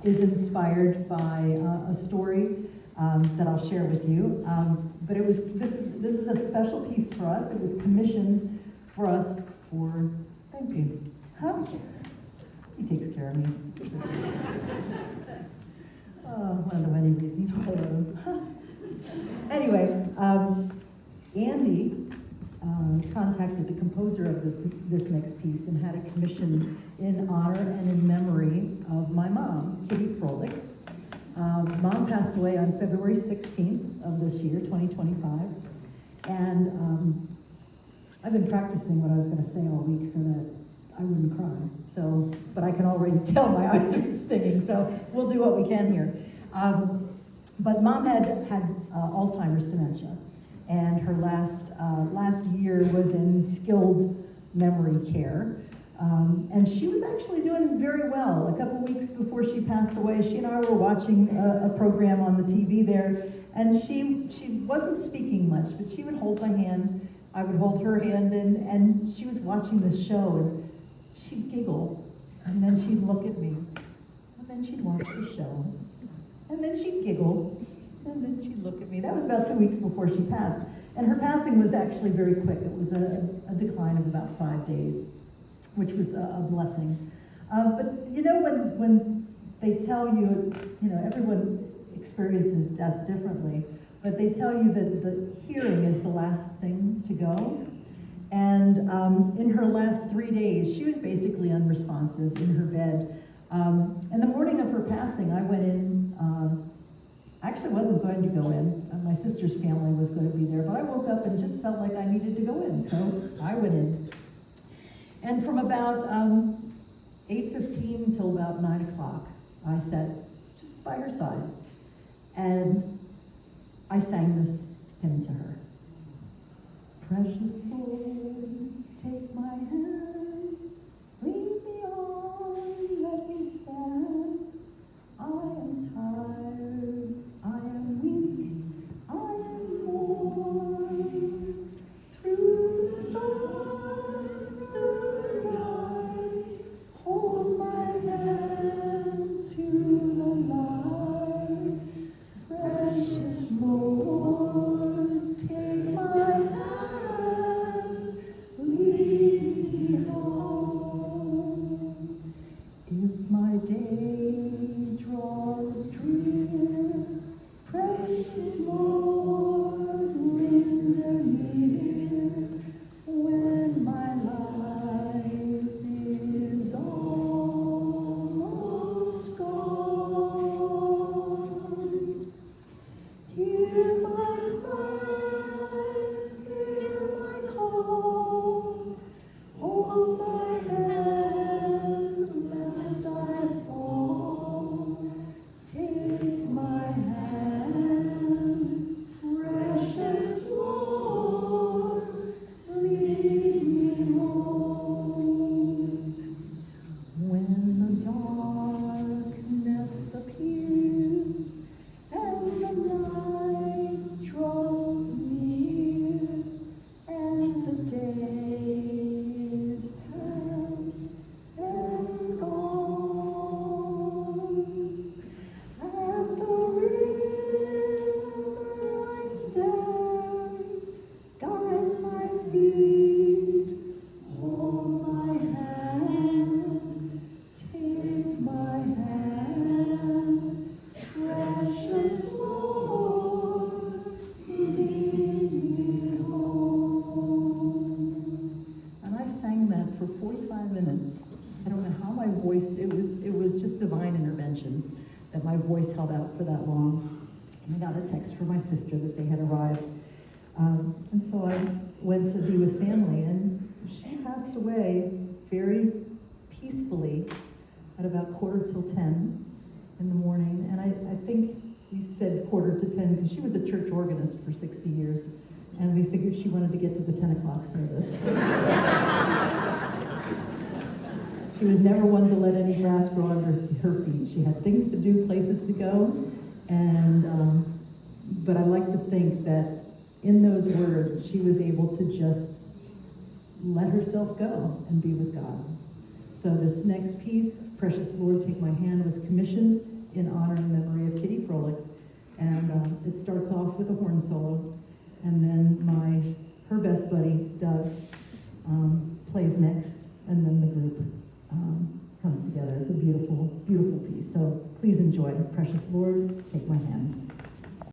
is inspired by a story that I'll share with you. But this is a special piece for us. It was commissioned for us for, thank you. Huh? He takes care of me. One of the many reasons why I love him. Anyway, Andy contacted the composer of this next piece and had it commissioned in honor and in memory of my mom, Kitty Froehlich. Mom passed away on February 16th of this year, 2025. And I've been practicing what I was going to say all week so that I wouldn't cry. So, but I can already tell my eyes are stinging, so we'll do what we can here. But Mom had Alzheimer's dementia, and her last year was in skilled memory care. And she was actually doing very well. A couple weeks before she passed away, she and I were watching a program on the TV there, and she wasn't speaking much, but she would hold my hand, I would hold her hand, and she was watching this show, and she'd giggle, and then she'd look at me, and then she'd watch the show, and then she'd giggle, and then she'd look at me. That was about 2 weeks before she passed. And her passing was actually very quick. It was a decline of about 5 days, which was a blessing. But you know, when they tell you, everyone experiences death differently, but they tell you that the hearing is the last thing to go. And in her last 3 days, she was basically unresponsive in her bed. And the morning of her passing, I went in. Actually wasn't going to go in. My sister's family was going to be there, but I woke up and just felt like I needed to go in, so I went in. And from about 8:15 till about 9 o'clock, I sat just by her side, and I sang this hymn to her. Precious Lord, take my hand, lead me on, let me stand. I am tired, I am weak, I am worn. Through the storm, through the night, hold my hand to the light. Precious Lord, take my hand, lead me home. If my day draws drear, precious Lord, linger near. When my life is almost gone, hear my cry, hear my call, hold my hand lest I fall. Take my hand, precious Lord, lead me home. When the darkness appears and the night draws near, and the day is past and gone, at the river I stand, guide my feet, hold my hand, take my hand, precious Lord, lead me home. And I sang that for 45 minutes. I don't know how my voice, it was just divine intervention that my voice held out for that long. And I got a text from my sister that they had arrived. And so I went to be with family, and she passed away very peacefully at about 9:45 in the morning. And I think we said 9:45 because she was a church organist for 60 years, and we figured she wanted to get to the 10 o'clock service. She was never one to let any grass grow under her feet. She had things to do, places to go, and but I like to think that in those words, she was able to just let herself go and be with God. So this next piece, Precious Lord, Take My Hand, was commissioned horn solo, and then her best buddy, Doug, plays next, and then the group comes together. It's a beautiful, beautiful piece. So please enjoy. Precious Lord, take my hand.